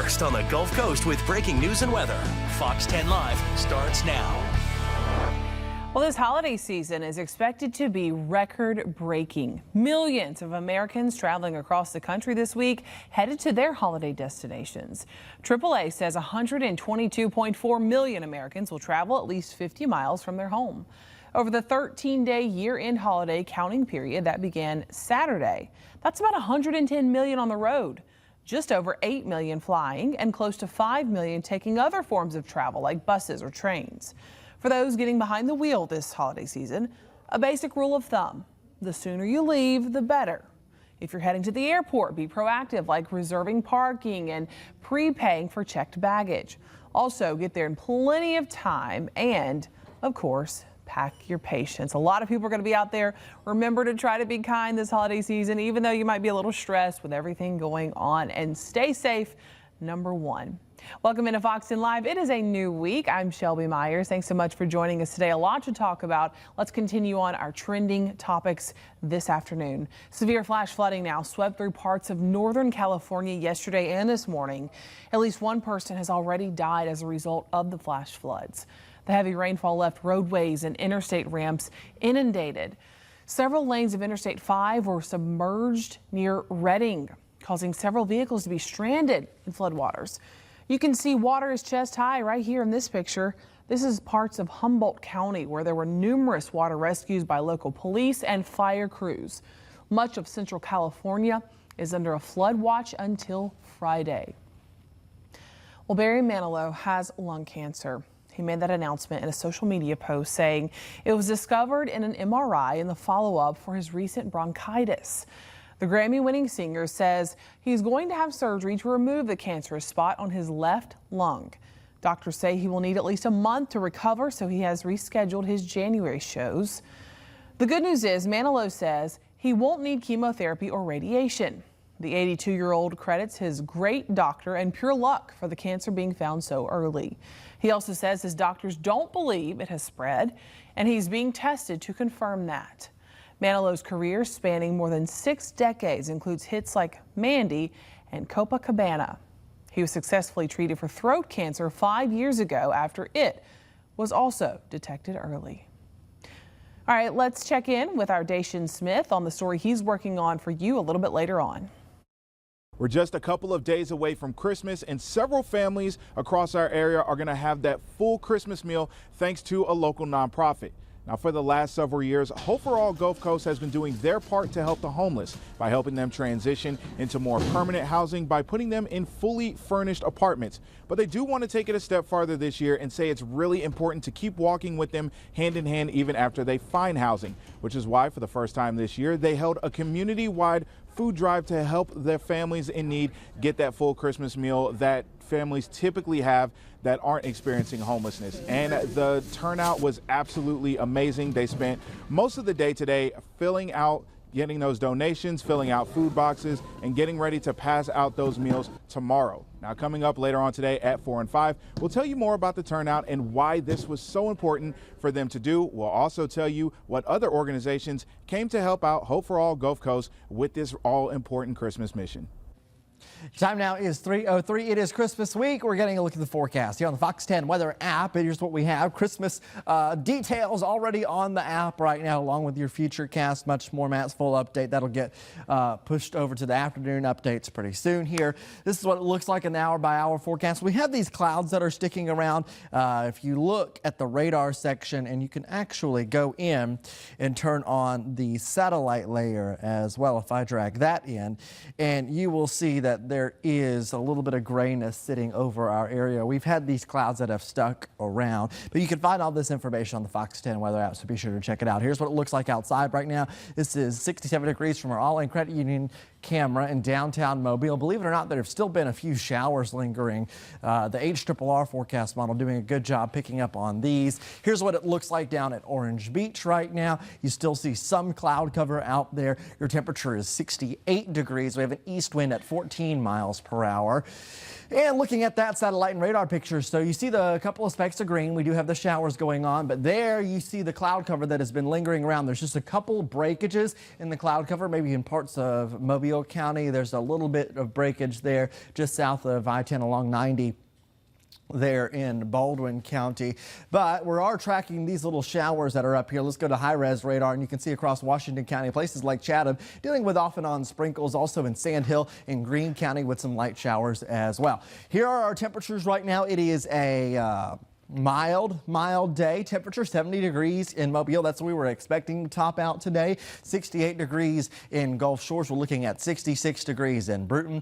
first on the Gulf Coast with breaking news and weather. Fox 10 Live starts now. Well, this holiday season is expected to be record-breaking. Millions of Americans traveling across the country this week headed to their holiday destinations. AAA says 122.4 million Americans will travel at least 50 miles from their home. Over the 13-day year-end holiday counting period that began Saturday, that's about 110 million on the road. Just over 8 million flying and close to 5 million taking other forms of travel like buses or trains. For those getting behind the wheel this holiday season, a basic rule of thumb: the sooner you leave, the better. If you're heading to the airport, be proactive, like reserving parking and prepaying for checked baggage. Also, get there in plenty of time and, of course, pack your patience. A lot of people are going to be out there. Remember to try to be kind this holiday season, even though you might be a little stressed with everything going on. And stay safe, number one. Welcome into Fox 10 Live. It is a new week. I'm Shelby Myers. Thanks so much for joining us today. A lot to talk about. Let's continue on our trending topics this afternoon. Severe flash flooding now swept through parts of Northern California yesterday and this morning. At least one person has already died as a result of the flash floods. The heavy rainfall left roadways and interstate ramps inundated. Several lanes of Interstate 5 were submerged near Redding, causing several vehicles to be stranded in floodwaters. You can see water is chest high right here in this picture. This is parts of Humboldt County where there were numerous water rescues by local police and fire crews. Much of Central California is under a flood watch until Friday. Well, Barry Manilow has lung cancer. He made that announcement in a social media post saying it was discovered in an MRI in the follow-up for his recent bronchitis. The Grammy-winning singer says he's going to have surgery to remove the cancerous spot on his left lung. Doctors say he will need at least a month to recover, so he has rescheduled his January shows. The good news is Manilow says he won't need chemotherapy or radiation. The 82-year-old credits his great doctor and pure luck for the cancer being found so early. He also says his doctors don't believe it has spread, and he's being tested to confirm that. Manilow's career, spanning more than 6 decades, includes hits like Mandy and Copacabana. He was successfully treated for throat cancer 5 years ago after it was also detected early. All right, let's check in with our Dacian Smith on the story he's working on for you a little bit later on. We're just a couple of days away from Christmas, and several families across our area are going to have that full Christmas meal thanks to a local nonprofit. Now, for the last several years, Hope for All Gulf Coast has been doing their part to help the homeless by helping them transition into more permanent housing by putting them in fully furnished apartments. But they do want to take it a step farther this year and say it's really important to keep walking with them hand in hand even after they find housing, which is why for the first time this year, they held a community-wide food drive to help their families in need get that full Christmas meal that families typically have that aren't experiencing homelessness. And the turnout was absolutely amazing. They spent most of the day today getting those donations, filling out food boxes, and getting ready to pass out those meals tomorrow. Now, coming up later on today at 4 and 5, we'll tell you more about the turnout and why this was so important for them to do. We'll also tell you what other organizations came to help out Hope for All Gulf Coast with this all-important Christmas mission. Time now is 3:03. It is Christmas week. We're getting a look at the forecast here on the Fox 10 weather app. Here's what we have. Christmas details already on the app right now, along with your future cast. Much more. Matt's full update. That'll get pushed over to the afternoon updates pretty soon here. This is what it looks like an hour-by-hour forecast. We have these clouds that are sticking around. If you look at the radar section, and you can actually go in and turn on the satellite layer as well, if I drag that in, and you will see that there is a little bit of grayness sitting over our area. We've had these clouds that have stuck around, but you can find all this information on the Fox 10 weather app, so be sure to check it out. Here's what it looks like outside right now. This is 67 degrees from our All-In Credit Union camera in downtown Mobile. Believe it or not, there have still been a few showers lingering. The HRRR forecast model doing a good job picking up on these. Here's what it looks like down at Orange Beach right now. You still see some cloud cover out there. Your temperature is 68 degrees. We have an east wind at 14 15 miles per hour. And looking at that satellite and radar picture, so you see the couple of specks of green. We do have the showers going on, but there you see the cloud cover that has been lingering around. There's just a couple breakages in the cloud cover, maybe in parts of Mobile County. There's a little bit of breakage there just south of I-10 along 90. There in Baldwin County, but we are tracking these little showers that are up here. Let's go to high-res radar, and you can see across Washington County, places like Chatham, dealing with off and on sprinkles, also in Sand Hill and Greene County with some light showers as well. Here are our temperatures right now. It is a mild day. Temperature 70 degrees in Mobile. That's what we were expecting to top out today. 68 degrees in Gulf Shores. We're looking at 66 degrees in Bruton,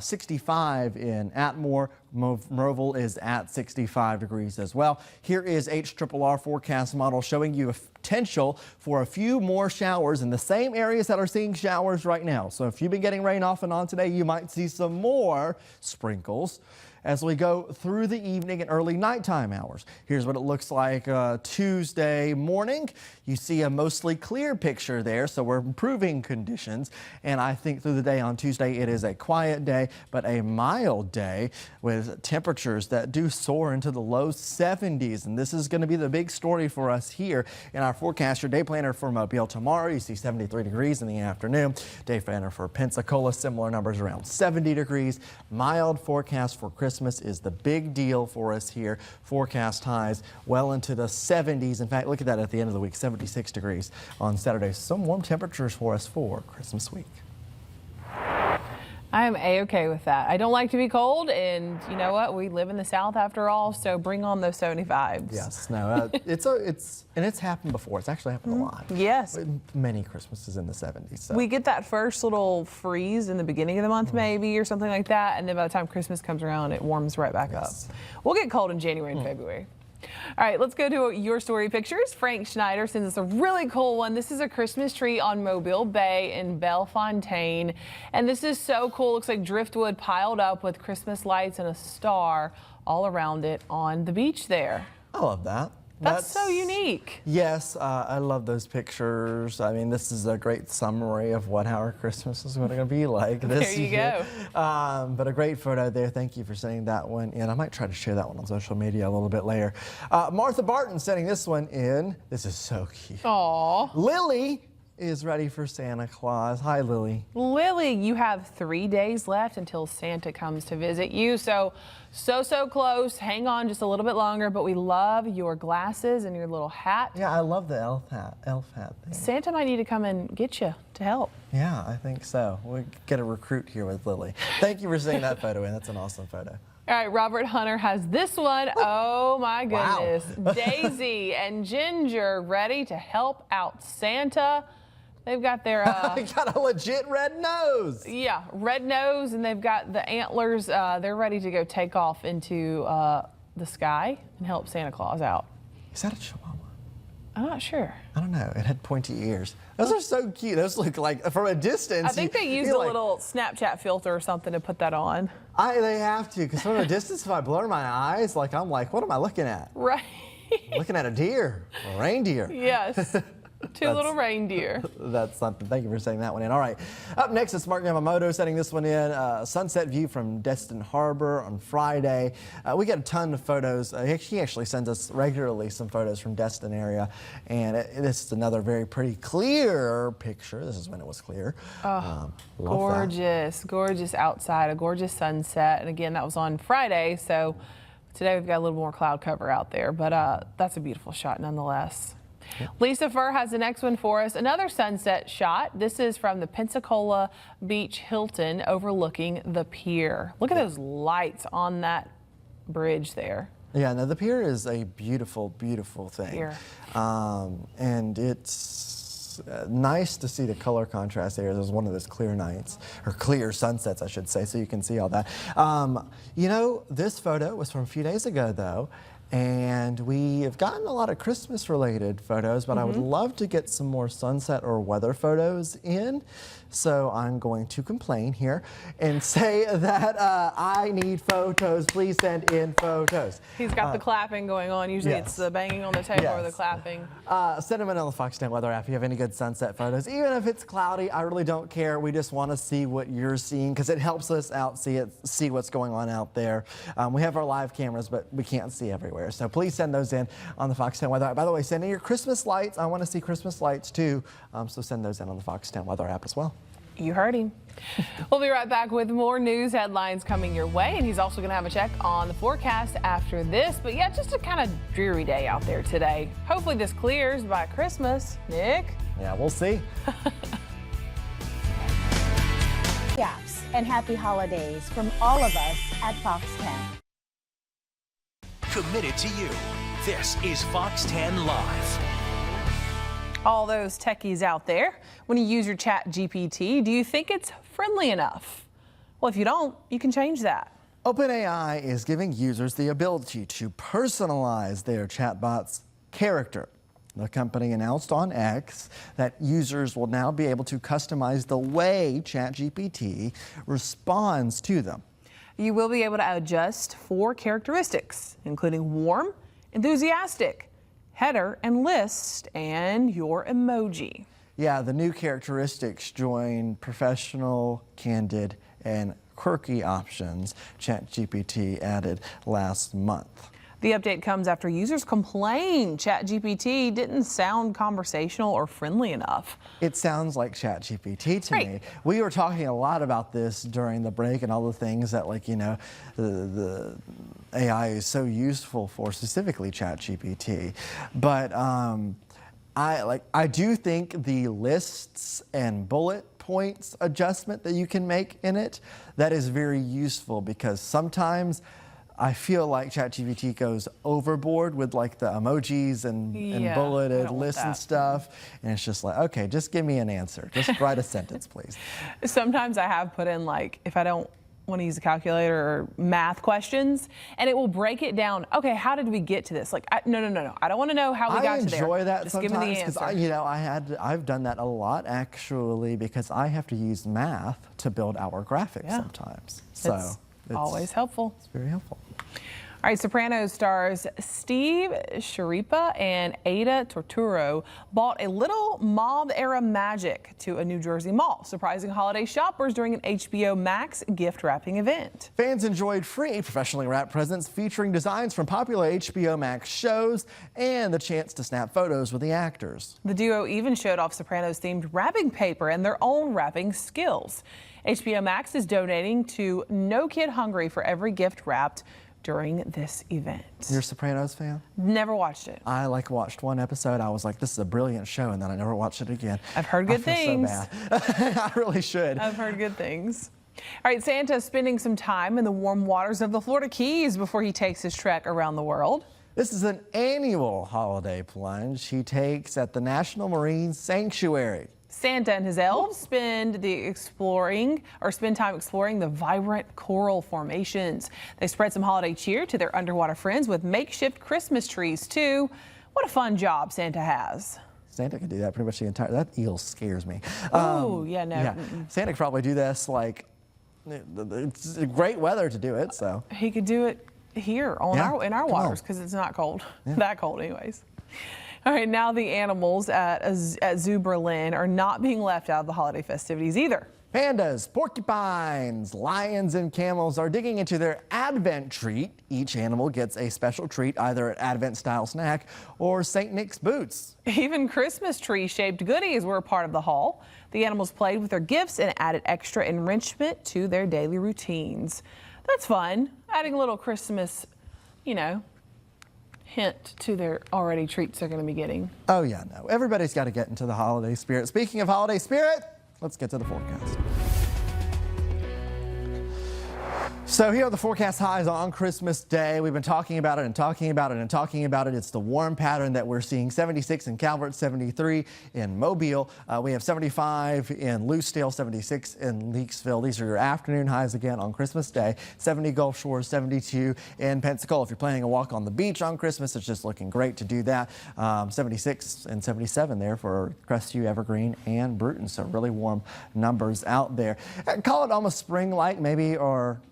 65 in Atmore. Mobile is at 65 degrees as well. Here is HRRR forecast model showing you a potential for a few more showers in the same areas that are seeing showers right now. So if you've been getting rain off and on today, you might see some more sprinkles as we go through the evening and early nighttime hours. Here's what it looks like Tuesday morning. You see a mostly clear picture there, so we're improving conditions. And I think through the day on Tuesday, it is a quiet day, but a mild day with temperatures that do soar into the low 70s. And this is going to be the big story for us here in our forecast. Your day planner for Mobile tomorrow, you see 73 degrees in the afternoon. Day planner for Pensacola, similar numbers around 70 degrees. Mild forecast for Christmas is the big deal for us here. Forecast highs well into the 70s. In fact, look at that at the end of the week, 76 degrees on Saturday. Some warm temperatures for us for Christmas week. I am A-okay with that. I don't like to be cold, and you know what? We live in the South after all, so bring on those 75s. Yes, no, it's happened before. It's actually happened a lot. Yes. Many Christmases in the 70s. So. We get that first little freeze in the beginning of the month, maybe, or something like that, and then by the time Christmas comes around, it warms right back up. We'll get cold in January and February. All right, let's go to your story pictures. Frank Schneider sends us a really cool one. This is a Christmas tree on Mobile Bay in Bellefontaine. And this is so cool. Looks like driftwood piled up with Christmas lights and a star all around it on the beach there. I love that. That's so unique. Yes, I love those pictures. I mean, this is a great summary of what our Christmas is going to be like this year. There you go. But a great photo there. Thank you for sending that one in. I might try to share that one on social media a little bit later. Martha Barton sending this one in. This is so cute. Aw. Lily is ready for Santa Claus. Hi, Lily. Lily, you have 3 days left until Santa comes to visit you. So close. Hang on just a little bit longer, but we love your glasses and your little hat. Yeah, I love the elf hat thing. Santa might need to come and get you to help. Yeah, I think so. We'll get a recruit here with Lily. Thank you for sending that photo in. That's an awesome photo. All right, Robert Hunter has this one. Oh my goodness. Wow. Daisy and Ginger ready to help out Santa. They've got their they got a legit red nose. Yeah, red nose, and they've got the antlers. They're ready to go take off into the sky and help Santa Claus out. Is that a Chihuahua? I'm not sure. I don't know. It had pointy ears. Those are so cute. Those look like, from a distance. I think they used a little Snapchat filter or something to put that on. They have to, because from a distance, if I blur my eyes, I'm like, what am I looking at? Right. I'm looking at a deer, a reindeer. Yes. Two little reindeer. That's something. Thank you for saying that one in. All right. Up next is Mark Yamamoto setting this one in. Sunset view from Destin Harbor on Friday. We get a ton of photos. He actually sends us regularly some photos from Destin area. And this is another very pretty clear picture. This is when it was clear. Gorgeous, gorgeous outside, a gorgeous sunset. And again, that was on Friday. So today we've got a little more cloud cover out there. But that's a beautiful shot nonetheless. Lisa Furr has the next one for us. Another sunset shot. This is from the Pensacola Beach Hilton overlooking the pier. Look at those lights on that bridge there. Yeah, no, the pier is a beautiful, beautiful thing. Pier. And it's nice to see the color contrast there. There's one of those clear nights, or clear sunsets, I should say, so you can see all that. You know, this photo was from a few days ago, though. And we have gotten a lot of Christmas related photos, but I would love to get some more sunset or weather photos in. So I'm going to complain here and say that I need photos. Please send in photos. He's got the clapping going on. Usually it's the banging on the table or the clapping. Send them in on the Fox 10 weather app if you have any good sunset photos. Even if it's cloudy, I really don't care. We just want to see what you're seeing because it helps us out see what's going on out there. We have our live cameras, but we can't see everywhere. So please send those in on the Fox 10 weather app. By the way, send in your Christmas lights. I want to see Christmas lights too. So send those in on the Fox 10 weather app as well. You heard him. We'll be right back with more news headlines coming your way, and he's also going to have a check on the forecast after this. But yeah, just a kind of dreary day out there today. Hopefully this clears by Christmas. Nick? Yeah, we'll see. Yes, and happy holidays from all of us at Fox 10. Committed to you. This is Fox 10 Live. All those techies out there, when you use your Chat GPT, do you think it's friendly enough? Well, if you don't, you can change that. OpenAI is giving users the ability to personalize their chatbot's character. The company announced on X that users will now be able to customize the way ChatGPT responds to them. You will be able to adjust 4 characteristics, including warm, enthusiastic, header and list, and your emoji. Yeah, the new characteristics join professional, candid, and quirky options ChatGPT added last month. The update comes after users complained ChatGPT didn't sound conversational or friendly enough. It sounds like ChatGPT to me. We were talking a lot about this during the break and all the things that, like, you know, the AI is so useful for, specifically ChatGPT. But I do think the lists and bullet points adjustment that you can make in it, that is very useful because sometimes I feel like ChatGPT goes overboard with like the emojis and bulleted lists and stuff. And it's just like, okay, just give me an answer. Just write a sentence, please. Sometimes I have put in, like, if I don't want to use a calculator or math questions, and it will break it down. Okay, how did we get to this? Like, no. I don't want to know how we got to there. I enjoy that just sometimes. Give me the answer. I've done that a lot actually because I have to use math to build our graphics sometimes. So it's always helpful. It's very helpful. All right, Sopranos stars Steve Schirripa and Ada Turturro bought a little mob-era magic to a New Jersey mall, surprising holiday shoppers during an HBO Max gift wrapping event. Fans enjoyed free professionally wrapped presents featuring designs from popular HBO Max shows and the chance to snap photos with the actors. The duo even showed off Sopranos-themed wrapping paper and their own wrapping skills. HBO Max is donating to No Kid Hungry for every gift wrapped during this event. You're a Sopranos fan? Never watched it. I watched one episode. I was like, this is a brilliant show, and then I never watched it again. I've heard good things. So bad. I really should. I've heard good things. All right, Santa's spending some time in the warm waters of the Florida Keys before he takes his trek around the world. This is an annual holiday plunge he takes at the National Marine Sanctuary. Santa and his elves spend time exploring the vibrant coral formations. They spread some holiday cheer to their underwater friends with makeshift Christmas trees, too. What a fun job Santa has. Santa could do that pretty much the entire, that eel scares me. Oh, yeah, no. Yeah. Santa could probably do this, like, it's great weather to do it, so. He could do it here on in our waters because it's not cold, that cold anyways. All right, now the animals at Zoo Berlin are not being left out of the holiday festivities either. Pandas, porcupines, lions, and camels are digging into their Advent treat. Each animal gets a special treat, either an Advent-style snack or St. Nick's boots. Even Christmas tree-shaped goodies were a part of the haul. The animals played with their gifts and added extra enrichment to their daily routines. That's fun, adding a little Christmas, hint to their already treats they're going to be getting. Oh yeah, no. Everybody's got to get into the holiday spirit. Speaking of holiday spirit, let's get to the forecast. So here are the forecast highs on Christmas Day. We've been talking about it and talking about it and talking about it. It's the warm pattern that we're seeing. 76 in Calvert, 73 in Mobile. We have 75 in Lucedale, 76 in Leakesville. These are your afternoon highs again on Christmas Day. 70 Gulf Shores, 72 in Pensacola. If you're planning a walk on the beach on Christmas, it's just looking great to do that. 76 and 77 there for Crestview, Evergreen, and Bruton. So really warm numbers out there. Call it almost spring-like maybe, or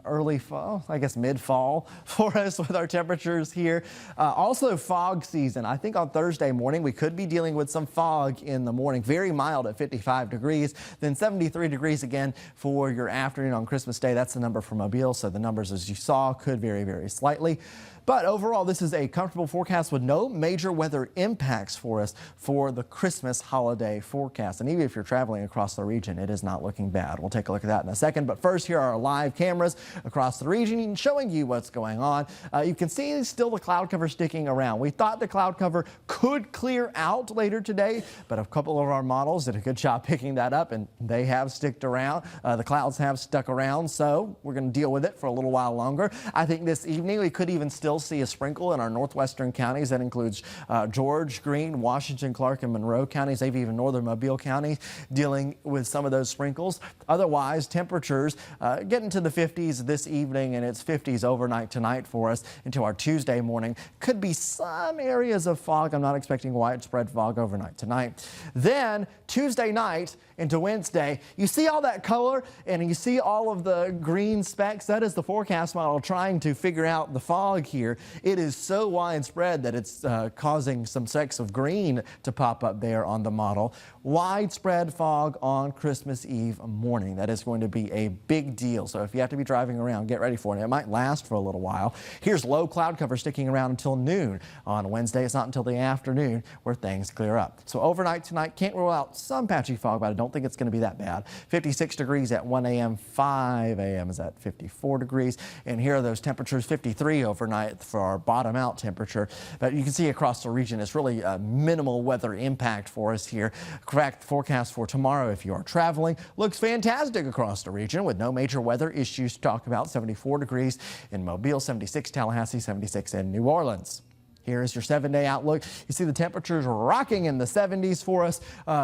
early fall, I guess mid-fall for us with our temperatures here. Also fog season. I think on Thursday morning we could be dealing with some fog in the morning. Very mild at 55 degrees. Then 73 degrees again for your afternoon on Christmas Day. That's the number for Mobile. So the numbers, as you saw, could vary very slightly. But overall, this is a comfortable forecast with no major weather impacts for us for the Christmas holiday forecast. And even if you're traveling across the region, it is not looking bad. We'll take a look at that in a second. But first, here are our live cameras across the region showing you what's going on. You can see still the cloud cover sticking around. We thought the cloud cover could clear out later today, but a couple of our models did a good job picking that up, and they have sticked around. The clouds have stuck around, so we're going to deal with it for a little while longer. I think this evening we could even still see a sprinkle in our northwestern counties. That includes George, Greene, Washington, Clark, and Monroe counties, maybe even northern Mobile County, dealing with some of those sprinkles. Otherwise, temperatures get into the 50s this evening, and it's 50s overnight tonight for us into our Tuesday morning. Could be some areas of fog. I'm not expecting widespread fog overnight tonight. Then Tuesday night into Wednesday, you see all that color and you see all of the green specks. That is the forecast model trying to figure out the fog here. It is so widespread that it's causing some specks of green to pop up there on the model. Widespread fog on Christmas Eve morning. That is going to be a big deal. So if you have to be driving around, get ready for it. It might last for a little while. Here's low cloud cover sticking around until noon on Wednesday. It's not until the afternoon where things clear up. So overnight tonight, can't rule out some patchy fog, but I don't think it's going to be that bad. 56 degrees at 1 a.m., 5 a.m. is at 54 degrees. And here are those temperatures, 53 overnight for our bottom out temperature. But you can see across the region, it's really a minimal weather impact for us here. Correct forecast for tomorrow if you are traveling looks fantastic across the region with no major weather issues to talk about. 74 degrees in Mobile, 76 Tallahassee, 76 in New Orleans. Here is your 7-day outlook. You see the temperatures rocking in the 70s for us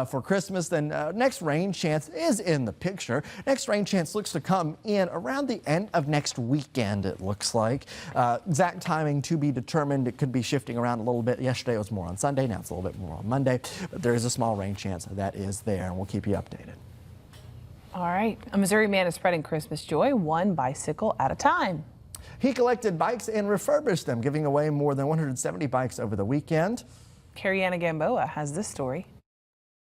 for Christmas. Then next rain chance is in the picture. Next rain chance looks to come in around the end of next weekend, it looks like. Exact timing to be determined. It could be shifting around a little bit. Yesterday it was more on Sunday. Now it's a little bit more on Monday. But there is a small rain chance that is there, and we'll keep you updated. All right. A Missouri man is spreading Christmas joy one bicycle at a time. He collected bikes and refurbished them, giving away more than 170 bikes over the weekend. Carrie-Anna Gamboa has this story.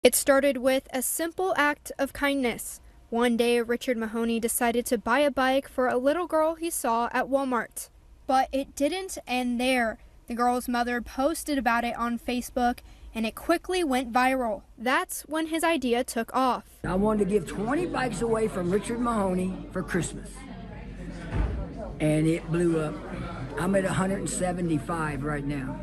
It started with a simple act of kindness. One day, Richard Mahoney decided to buy a bike for a little girl he saw at Walmart. But it didn't end there. The girl's mother posted about it on Facebook, and it quickly went viral. That's when his idea took off. I wanted to give 20 bikes away from Richard Mahoney for Christmas. And it blew up. I'm at 175 right now.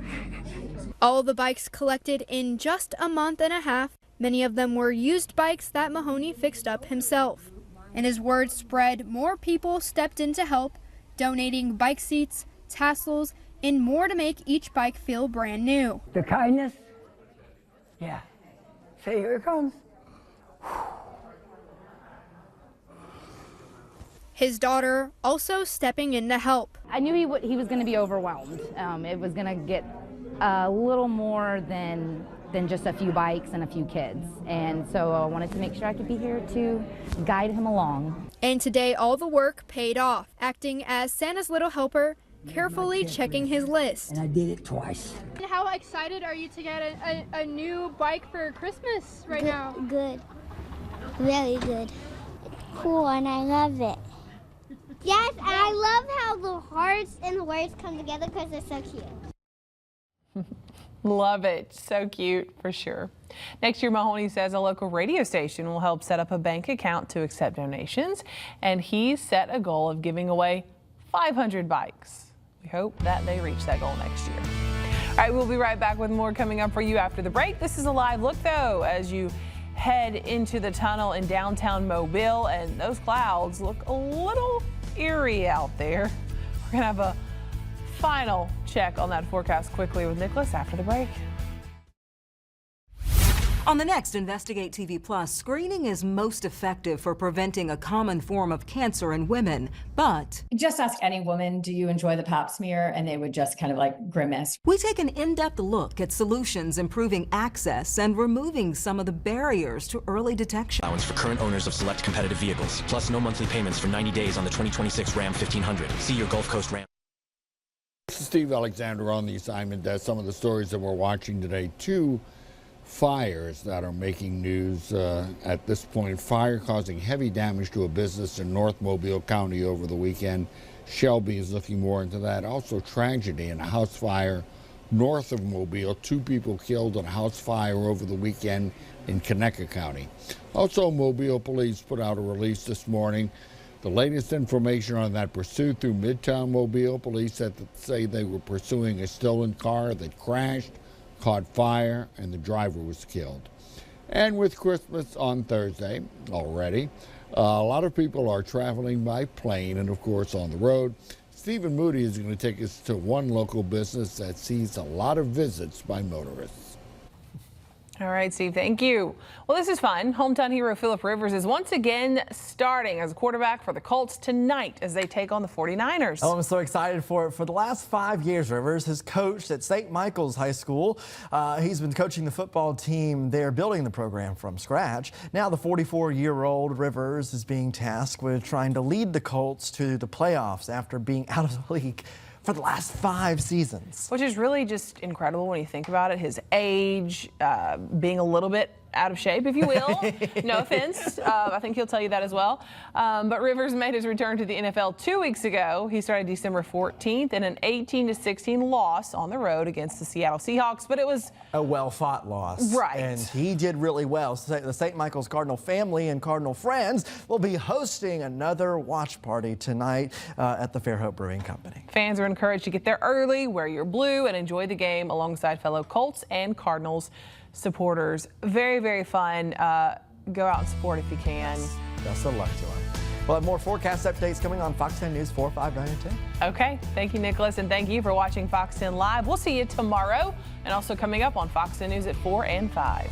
All the bikes collected in just a month and a half. Many of them were used bikes that Mahoney fixed up himself. And as word spread, more people stepped in to help, donating bike seats, tassels, and more to make each bike feel brand new. The kindness? Yeah. See, here it comes. His daughter also stepping in to help. I knew he was going to be overwhelmed. It was going to get a little more than just a few bikes and a few kids. And so I wanted to make sure I could be here to guide him along. And today all the work paid off, acting as Santa's little helper, carefully checking his list. And I did it twice. How excited are you to get a new bike for Christmas right now? Good. Very good. It's cool and I love it. Yes, and I love how the hearts and the words come together because they're so cute. Love it. So cute for sure. Next year, Mahoney says a local radio station will help set up a bank account to accept donations, and he set a goal of giving away 500 bikes. We hope that they reach that goal next year. All right, we'll be right back with more coming up for you after the break. This is a live look, though, as you head into the tunnel in downtown Mobile, and those clouds look a little eerie out there. We're going to have a final check on that forecast quickly with Nicholas after the break. On the next Investigate TV Plus, screening is most effective for preventing a common form of cancer in women, but just ask any woman, do you enjoy the pap smear? And they would just kind of like grimace. We take an in-depth look at solutions improving access and removing some of the barriers to early detection. Allowance for current owners of select competitive vehicles, plus no monthly payments for 90 days on the 2026 Ram 1500. See your Gulf Coast Ram. This is Steve Alexander on the assignment desk. Some of the stories that we're watching today. Two fires that are making news at this point. Fire causing heavy damage to a business in North Mobile County over the weekend. Shelby is looking more into that. Also tragedy in a house fire north of Mobile. 2 people killed in a house fire over the weekend in Conecuh County. Also, Mobile police put out a release this morning. The latest information on that pursuit through Midtown Mobile. Police say they were pursuing a stolen car that crashed, caught fire, and the driver was killed. And with Christmas on Thursday already, a lot of people are traveling by plane and, of course, on the road. Stephen Moody is going to take us to one local business that sees a lot of visits by motorists. All right, Steve, thank you. Well, this is fun. Hometown hero Phillip Rivers is once again starting as a quarterback for the Colts tonight as they take on the 49ers. Oh, I'm so excited for it. For the last 5 years, Rivers has coached at St. Michael's High School. He's been coaching the football team there, building the program from scratch. Now the 44-year-old Rivers is being tasked with trying to lead the Colts to the playoffs after being out of the league for the last 5 seasons. Which is really just incredible when you think about it. His age, being a little bit out of shape, if you will. No offense. I think he'll tell you that as well. But Rivers made his return to the NFL 2 weeks ago. He started December 14th in an 18-16 loss on the road against the Seattle Seahawks, but it was a well-fought loss. Right. And he did really well. The St. Michael's Cardinal family and Cardinal friends will be hosting another watch party tonight at the Fairhope Brewing Company. Fans are encouraged to get there early, wear your blue, and enjoy the game alongside fellow Colts and Cardinals supporters. Very, very fun. Go out and support if you can. Best of luck to him. We'll have more forecast updates coming on Fox 10 News 4, 5, 9, and 10. Okay. Thank you, Nicholas, and thank you for watching Fox 10 Live. We'll see you tomorrow and also coming up on Fox 10 News at 4 and 5.